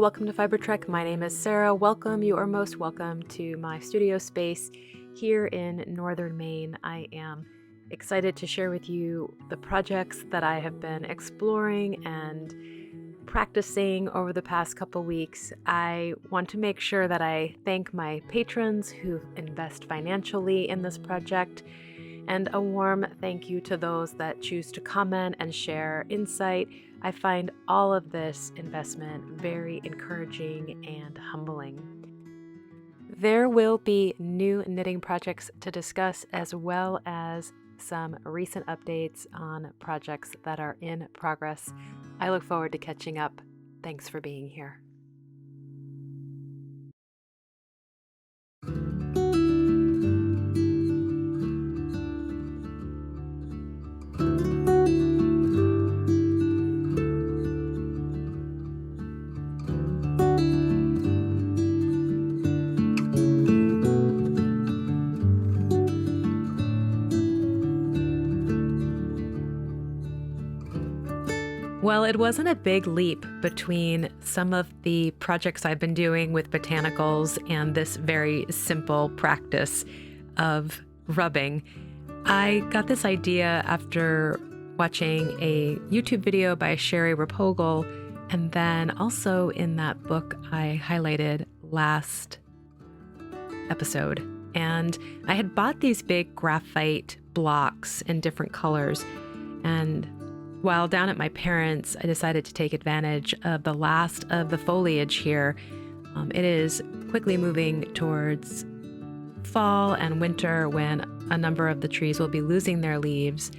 welcome to Fiber Trek. My name is Sarah. Welcome, you are most welcome to my studio space here in northern Maine. I am excited to share with you the projects that I have been exploring and practicing over the past couple weeks. I want to make sure that I thank my patrons who invest financially in this project, and a warm thank you to those that choose to comment and share insight. I find all of this investment very encouraging and humbling. There will be new knitting projects to discuss, as well as some recent updates on projects that are in progress. I look forward to catching up. Thanks for being here. Well, it wasn't a big leap between some of the projects I've been doing with botanicals and this very simple practice of rubbing. I got this idea after watching a YouTube video by Sherry Rapogel, and then also in that book I highlighted last episode. And I had bought these big graphite blocks in different colors, and while down at my parents', I decided to take advantage of the last of the foliage here. It is quickly moving towards fall and winter when a number of the trees will be losing their leaves,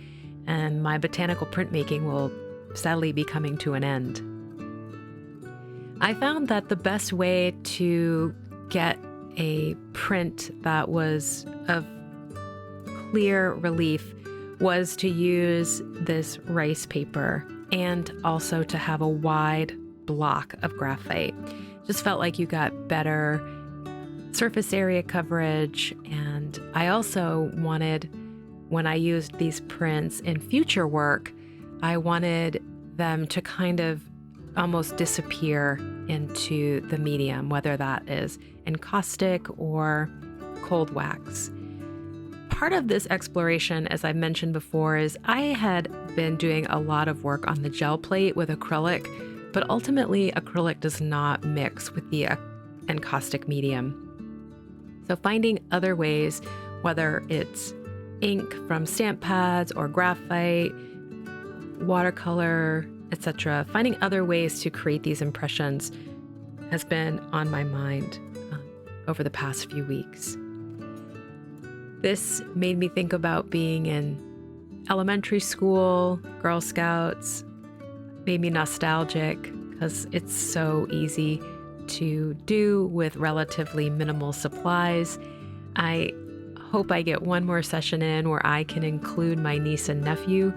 and my botanical printmaking will sadly be coming to an end. I found that the best way to get a print that was of clear relief was to use this rice paper and also to have a wide block of graphite. Just felt like you got better surface area coverage, and I also wanted, when I used these prints in future work, I wanted them to kind of almost disappear into the medium, whether that is encaustic or cold wax. Part of this exploration, as I mentioned before, is I had been doing a lot of work on the gel plate with acrylic, but ultimately acrylic does not mix with the encaustic medium. So finding other ways, whether it's ink from stamp pads or graphite, watercolor, etc., finding other ways to create these impressions has been on my mind over the past few weeks. This made me think about being in elementary school, Girl Scouts, made me nostalgic because it's so easy to do with relatively minimal supplies. I hope I get one more session in where I can include my niece and nephew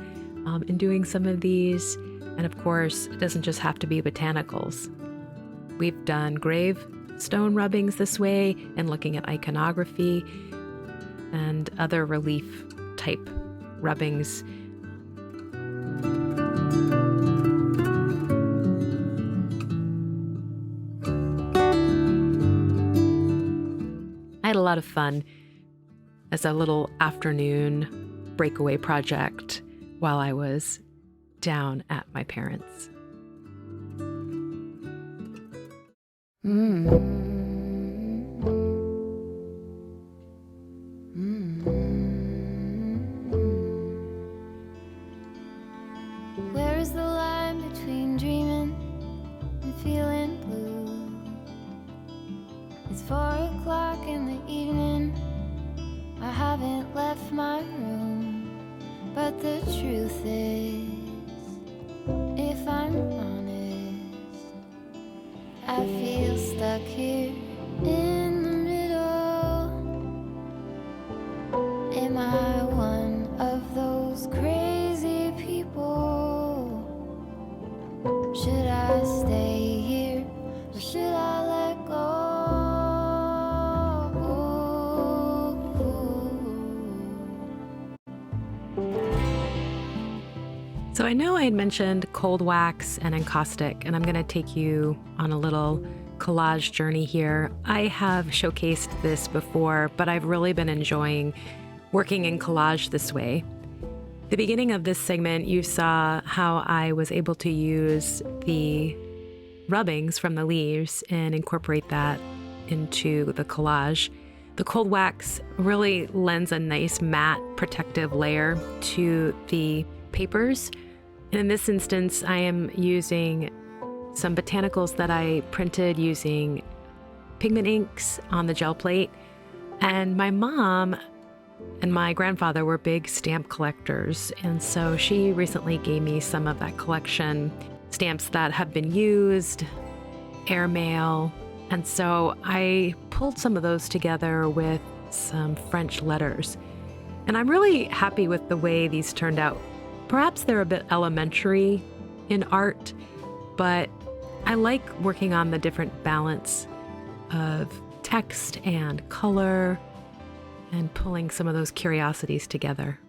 in doing some of these. And of course, it doesn't just have to be botanicals. We've done gravestone rubbings this way and looking at iconography and other relief type rubbings. I had a lot of fun as a little afternoon breakaway project while I was down at my parents'. Where is the line between dreaming and feeling blue? It's 4:00 in the evening. I haven't left my room, but the truth is, if I'm honest, I feel stuck here in the middle. Am I one of those crazy people? Should I stay here or should I let go? So I know I had mentioned cold wax and encaustic, and I'm going to take you on a little collage journey here. I have showcased this before, but I've really been enjoying working in collage this way. The beginning of this segment, you saw how I was able to use the rubbings from the leaves and incorporate that into the collage. The cold wax really lends a nice matte protective layer to the papers. And in this instance, I am using some botanicals that I printed using pigment inks on the gel plate. And my mom and my grandfather were big stamp collectors. And so she recently gave me some of that collection, stamps that have been used, airmail. And so I pulled some of those together with some French letters. And I'm really happy with the way these turned out. Perhaps they're a bit elementary in art, but I like working on the different balance of text and color and pulling some of those curiosities together.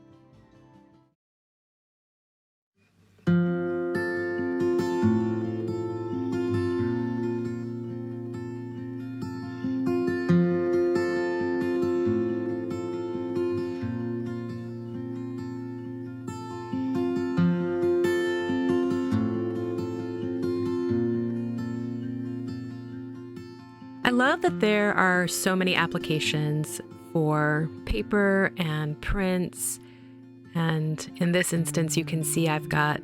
I love that there are so many applications for paper and prints. And in this instance, you can see I've got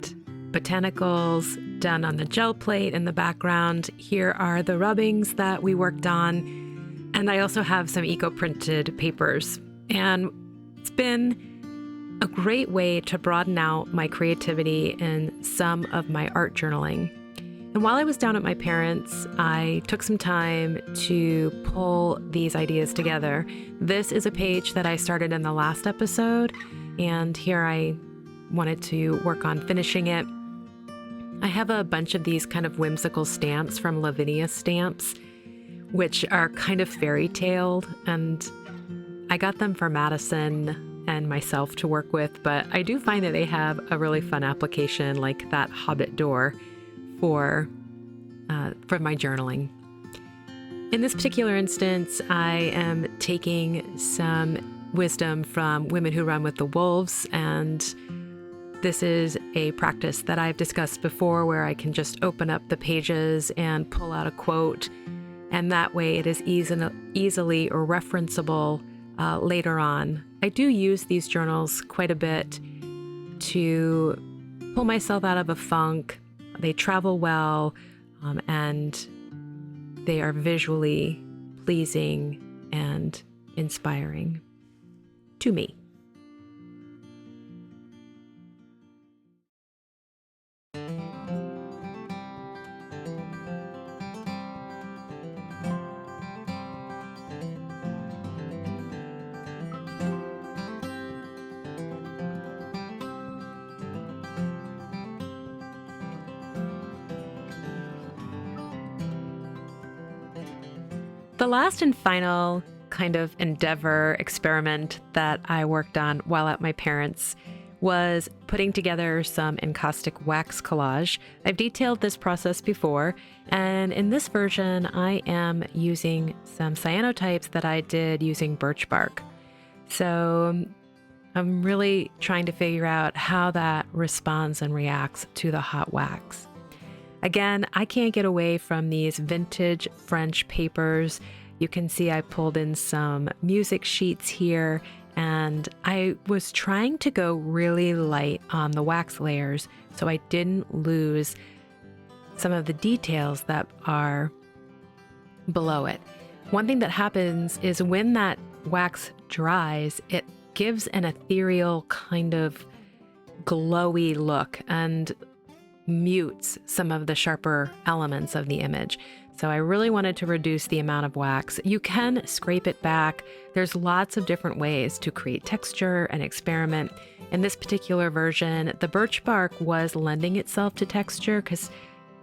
botanicals done on the gel plate in the background. Here are the rubbings that we worked on. And I also have some eco-printed papers. And it's been a great way to broaden out my creativity in some of my art journaling. And while I was down at my parents', I took some time to pull these ideas together. This is a page that I started in the last episode, and here I wanted to work on finishing it. I have a bunch of these kind of whimsical stamps from Lavinia Stamps, which are kind of fairy taled, and I got them for Madison and myself to work with, but I do find that they have a really fun application like that Hobbit door for my journaling. In this particular instance, I am taking some wisdom from Women Who Run with the Wolves, and this is a practice that I've discussed before where I can just open up the pages and pull out a quote, and that way it is easily referenceable later on. I do use these journals quite a bit to pull myself out of a funk. They travel well, and they are visually pleasing and inspiring to me. The last and final kind of endeavor experiment that I worked on while at my parents' was putting together some encaustic wax collage. I've detailed this process before, and in this version, I am using some cyanotypes that I did using birch bark. So I'm really trying to figure out how that responds and reacts to the hot wax. Again, I can't get away from these vintage French papers. You can see I pulled in some music sheets here, and I was trying to go really light on the wax layers so I didn't lose some of the details that are below it. One thing that happens is when that wax dries, it gives an ethereal kind of glowy look and mutes some of the sharper elements of the image. So I really wanted to reduce the amount of wax. You can scrape it back. There's lots of different ways to create texture and experiment. In this particular version, the birch bark was lending itself to texture because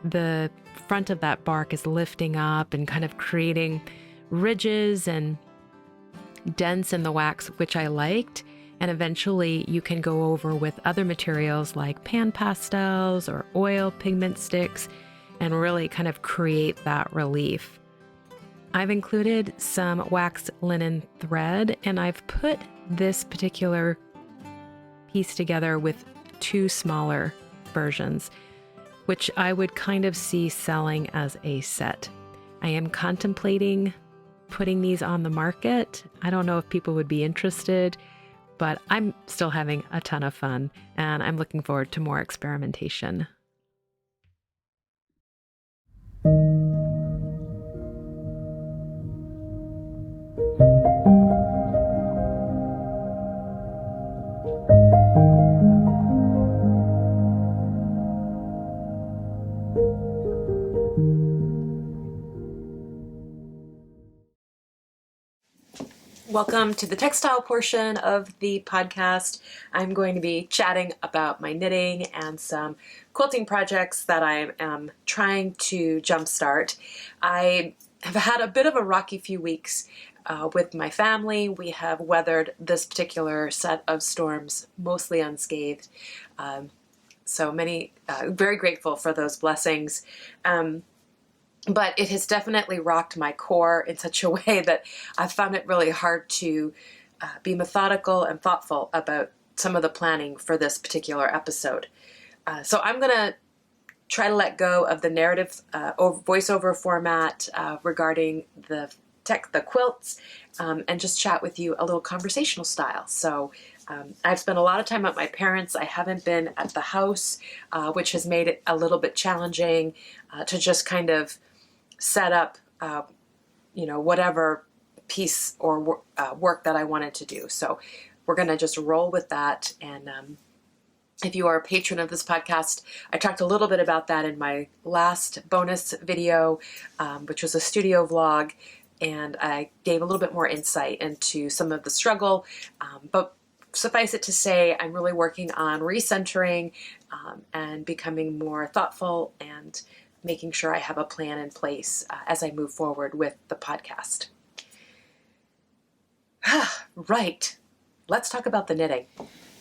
the front of that bark is lifting up and kind of creating ridges and dents in the wax, which I liked. And eventually you can go over with other materials like pan pastels or oil pigment sticks and really kind of create that relief. I've included some waxed linen thread, and I've put this particular piece together with two smaller versions, which I would kind of see selling as a set. I am contemplating putting these on the market. I don't know if people would be interested, but I'm still having a ton of fun, and I'm looking forward to more experimentation. Welcome to the textile portion of the podcast. I'm going to be chatting about my knitting and some quilting projects that I am trying to jumpstart. I have had a bit of a rocky few weeks with my family. We have weathered this particular set of storms mostly unscathed. So many, very grateful for those blessings. But it has definitely rocked my core in such a way that I found it really hard to be methodical and thoughtful about some of the planning for this particular episode. So I'm going to try to let go of the narrative voiceover format regarding the quilts and just chat with you a little conversational style. So I've spent a lot of time at my parents'. I haven't been at the house, which has made it a little bit challenging to just kind of set up, whatever piece or work that I wanted to do. So we're going to just roll with that. And if you are a patron of this podcast, I talked a little bit about that in my last bonus video, which was a studio vlog. And I gave a little bit more insight into some of the struggle. But suffice it to say, I'm really working on recentering and becoming more thoughtful and making sure I have a plan in place as I move forward with the podcast. Right, let's talk about the knitting.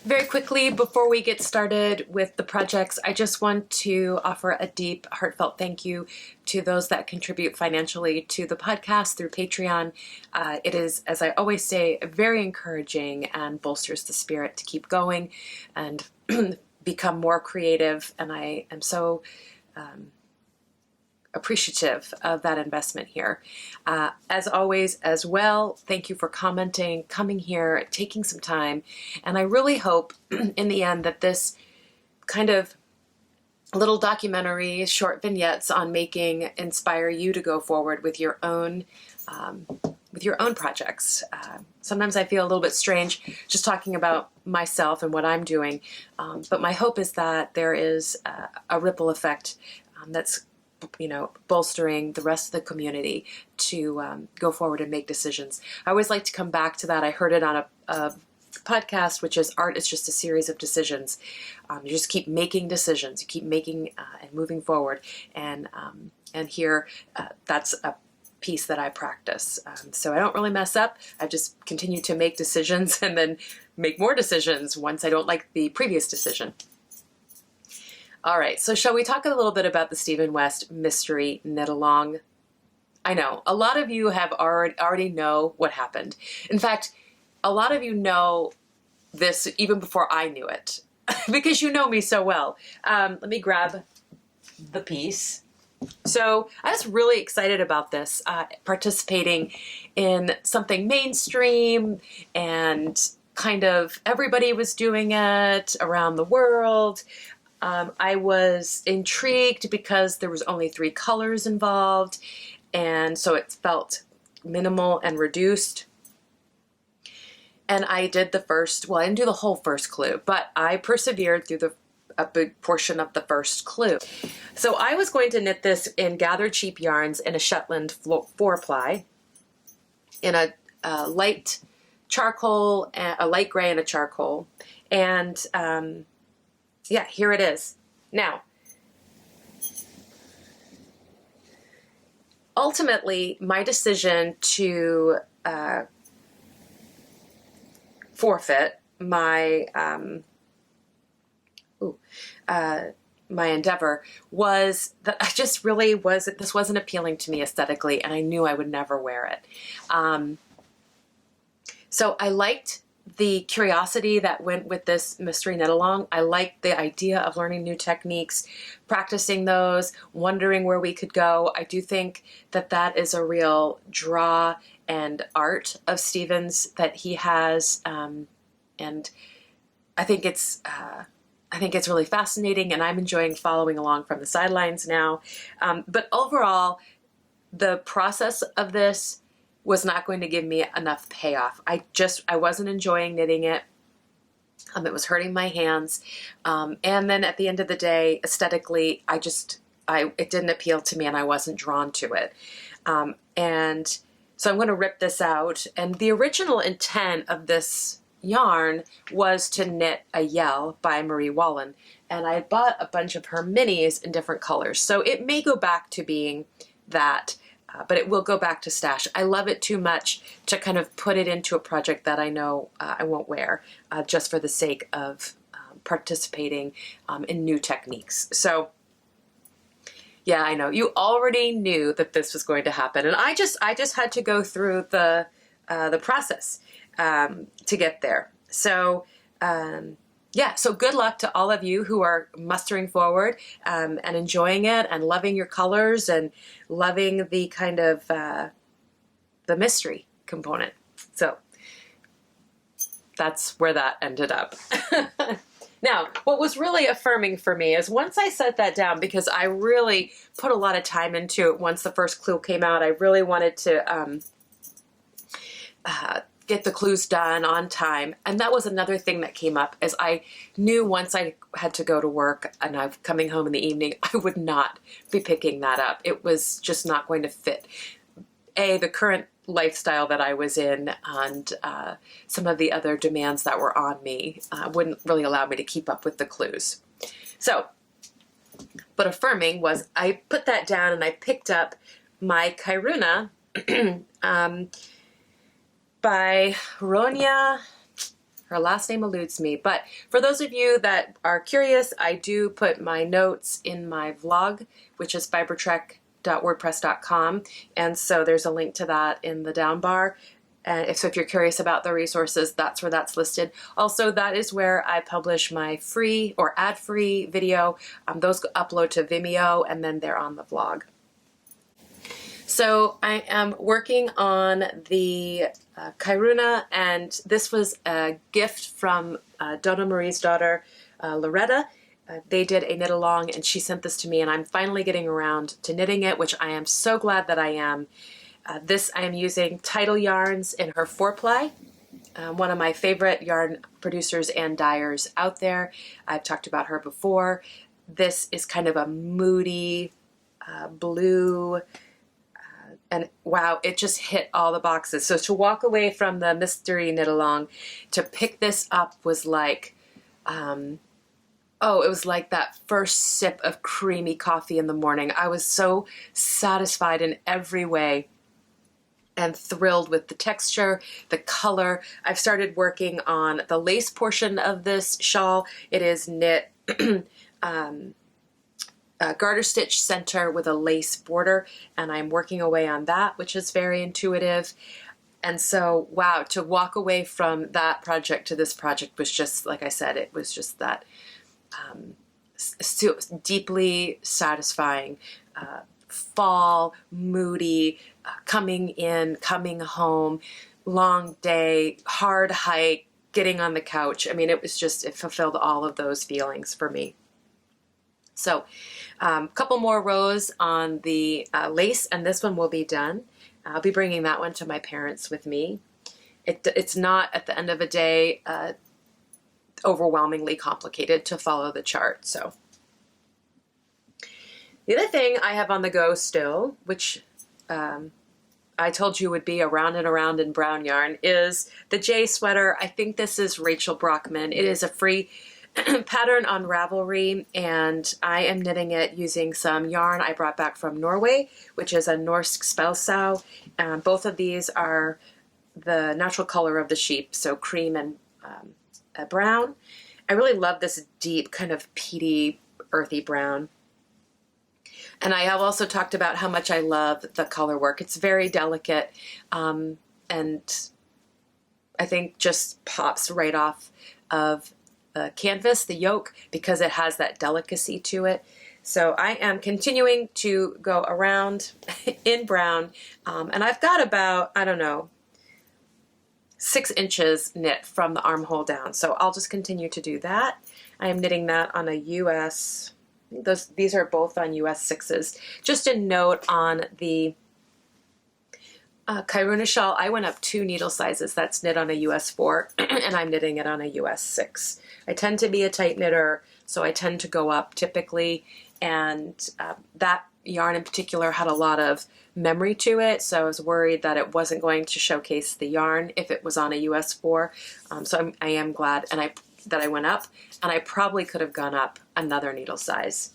Very quickly, before we get started with the projects, I just want to offer a deep, heartfelt thank you to those that contribute financially to the podcast through Patreon. It is, as I always say, very encouraging and bolsters the spirit to keep going and become more creative. And I am so appreciative of that investment here. As always, as well, thank you for commenting, coming here, taking some time. And I really hope in the end that this kind of little documentary, short vignettes on making inspire you to go forward with your own projects. Sometimes I feel a little bit strange just talking about myself and what I'm doing. But my hope is that there is a ripple effect that's bolstering the rest of the community to go forward and make decisions. I always like to come back to that. I heard it on a podcast, which is art is just a series of decisions. You just keep making decisions. You keep making and moving forward. And here, that's a piece that I practice. So I don't really mess up. I just continue to make decisions and then make more decisions once I don't like the previous decision. All right, so shall we talk a little bit about the Stephen West Mystery Knit Along? I know, a lot of you have already know what happened. In fact, a lot of you know this even before I knew it, because you know me so well. Let me grab the piece. So I was really excited about this, participating in something mainstream and kind of everybody was doing it around the world. I was intrigued because there was only 3 colors involved, and so it felt minimal and reduced. And I did I didn't do the whole first clue, but I persevered through a big portion of the first clue. So I was going to knit this in gathered cheap yarns in a Shetland 4-ply, in a light charcoal, a light gray and a charcoal, and yeah, here it is. Now, ultimately, my decision to forfeit my my endeavor was that I just really this wasn't appealing to me aesthetically, and I knew I would never wear it. So I liked the curiosity that went with this mystery knit along. I liked the idea of learning new techniques, practicing those, wondering where we could go. I do think that that is a real draw and art of Stephen's that he has, and I think it's really fascinating, and I'm enjoying following along from the sidelines now. But overall, the process of this was not going to give me enough payoff. I wasn't enjoying knitting it. It was hurting my hands. And then at the end of the day, aesthetically, it didn't appeal to me, and I wasn't drawn to it. And so I'm going to rip this out. And the original intent of this yarn was to knit a Yell by Marie Wallen. And I bought a bunch of her minis in different colors. So it may go back to being that, but it will go back to stash. I love it too much to kind of put it into a project that I know I won't wear just for the sake of participating in new techniques. So yeah, I know you already knew that this was going to happen, and I just had to go through the process to get there. So yeah, so good luck to all of you who are mustering forward and enjoying it and loving your colors and loving the kind of the mystery component. So that's where that ended up. Now, what was really affirming for me is once I set that down, because I really put a lot of time into it once the first clue came out, I really wanted to get the clues done on time. And that was another thing that came up, as I knew once I had to go to work and I'm coming home in the evening, I would not be picking that up. It was just not going to fit the current lifestyle that I was in, and some of the other demands that were on me wouldn't really allow me to keep up with the clues. So, but affirming was I put that down and I picked up my Kairuna by Ronya. Her last name eludes me, but for those of you that are curious, I do put my notes in my vlog, which is fibertrek.wordpress.com, and so there's a link to that in the down bar. And so if you're curious about the resources, that's where that's listed. Also, that is where I publish my free or ad-free video. Those upload to Vimeo, and then they're on the vlog. So I am working on the Kairuna, and this was a gift from Donna Marie's daughter, Loretta. They did a knit along, and she sent this to me, and I'm finally getting around to knitting it, which I am so glad that I am. This I am using Tidal Yarns in her 4-ply, one of my favorite yarn producers and dyers out there. I've talked about her before. This is kind of a moody blue, and wow, it just hit all the boxes. So to walk away from the mystery knit along to pick this up was like, it was like that first sip of creamy coffee in the morning. I was so satisfied in every way and thrilled with the texture, the color. I've started working on the lace portion of this shawl. It is knit garter stitch center with a lace border, and I'm working away on that, which is very intuitive. And so, wow, to walk away from that project to this project was just, like I said, it was just that so deeply satisfying, fall, moody, coming in, coming home, long day, hard hike, getting on the couch. I mean, it fulfilled all of those feelings for me. So a couple more rows on the lace, and this one will be done. I'll be bringing that one to my parents with me. It's not, at the end of the day, overwhelmingly complicated to follow the chart. So the other thing I have on the go still, which I told you would be around and around in brown yarn, is the J sweater. I think this is Rachel Brockman. It is a free pattern on Ravelry, and I am knitting it using some yarn I brought back from Norway, which is a Norsk Spelsow. Both of these are the natural color of the sheep, so cream and brown. I really love this deep kind of peaty, earthy brown. And I have also talked about how much I love the color work. It's very delicate, and I think just pops right off of the canvas, the yoke, because it has that delicacy to it. So I am continuing to go around in brown, and I've got about, I don't know, 6 inches knit from the armhole down. So I'll just continue to do that. I am knitting that on a US, these are both on US 6s. Just a note on the Kairuna shawl, I went up 2 needle sizes. That's knit on a US 4, and I'm knitting it on a US 6. I tend to be a tight knitter, so I tend to go up typically, and that yarn in particular had a lot of memory to it, so I was worried that it wasn't going to showcase the yarn if it was on a US 4. So I am glad that I went up, and I probably could have gone up another needle size.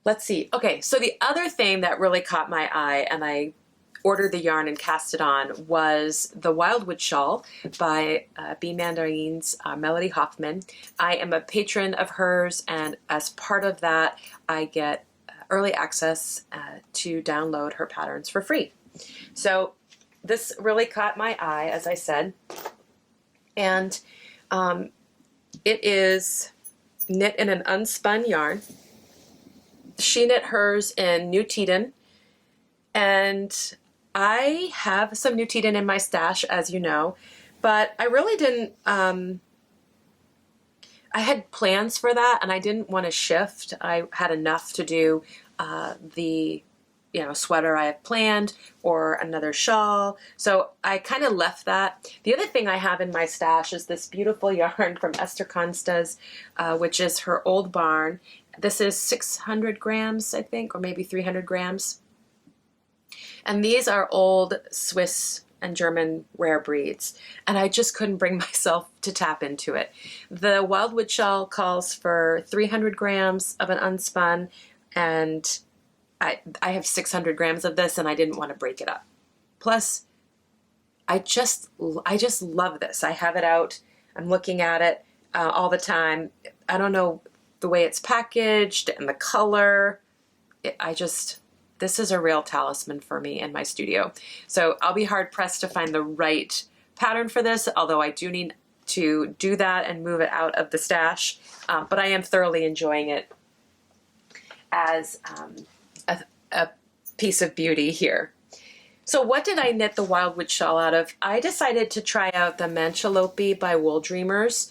Let's see. Okay, so the other thing that really caught my eye, and I ordered the yarn and cast it on, was the Wildwood Shawl by Bee Mandarine's Melody Hoffman. I am a patron of hers, and as part of that, I get early access to download her patterns for free. So this really caught my eye, as I said, and it is knit in an unspun yarn. She knit hers in New Teton, and I have some New Teton in my stash, as you know, but I really didn't, I had plans for that, and I didn't want to shift. I had enough to do the sweater I had planned or another shawl, so I kind of left that. The other thing I have in my stash is this beautiful yarn from Esther Consta's, which is her Old Barn. This is 600 grams, I think, or maybe 300 grams. And these are old Swiss and German rare breeds, and I just couldn't bring myself to tap into it. The Wildwood Shawl calls for 300 grams of an unspun, and I have 600 grams of this, and I didn't want to break it up. Plus, I just love this. I have it out. I'm looking at it all the time. I don't know the way it's packaged and the color. This is a real talisman for me in my studio. So I'll be hard pressed to find the right pattern for this, although I do need to do that and move it out of the stash. But I am thoroughly enjoying it as a piece of beauty here. So what did I knit the Wildwood Shawl out of? I decided to try out the Manchalope by Wool Dreamers.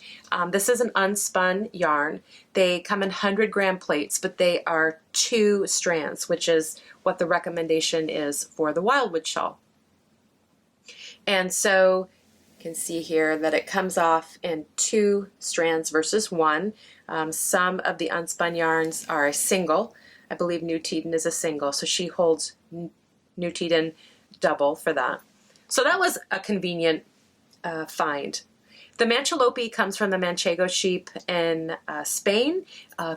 This is an unspun yarn. They come in 100-gram plates, but they are 2 strands, which is what the recommendation is for the Wildwood Shawl. And so you can see here that it comes off in 2 strands versus 1. Some of the unspun yarns are a single. I believe New Teton is a single, so she holds New Teton double for that. So that was a convenient find. The Manchalope comes from the Manchego sheep in Spain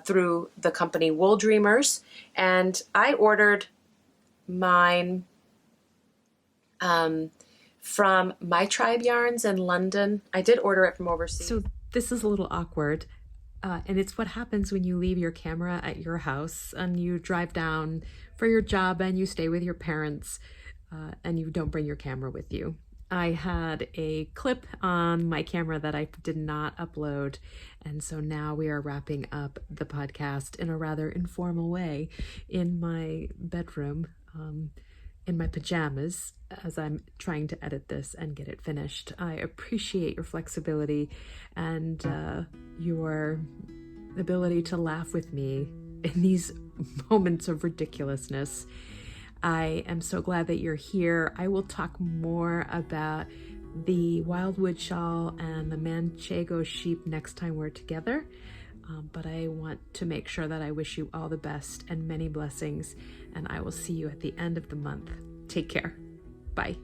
through the company Wool Dreamers, and I ordered mine from My Tribe Yarns in London. I did order it from overseas. So this is a little awkward. And it's what happens when you leave your camera at your house and you drive down for your job and you stay with your parents and you don't bring your camera with you. I had a clip on my camera that I did not upload, and so now we are wrapping up the podcast in a rather informal way in my bedroom, in my pajamas, as I'm trying to edit this and get it finished. I appreciate your flexibility and your ability to laugh with me in these moments of ridiculousness. I am so glad that you're here. I will talk more about the Wildwood Shawl and the Manchego sheep next time we're together. But I want to make sure that I wish you all the best and many blessings, and I will see you at the end of the month. Take care. Bye.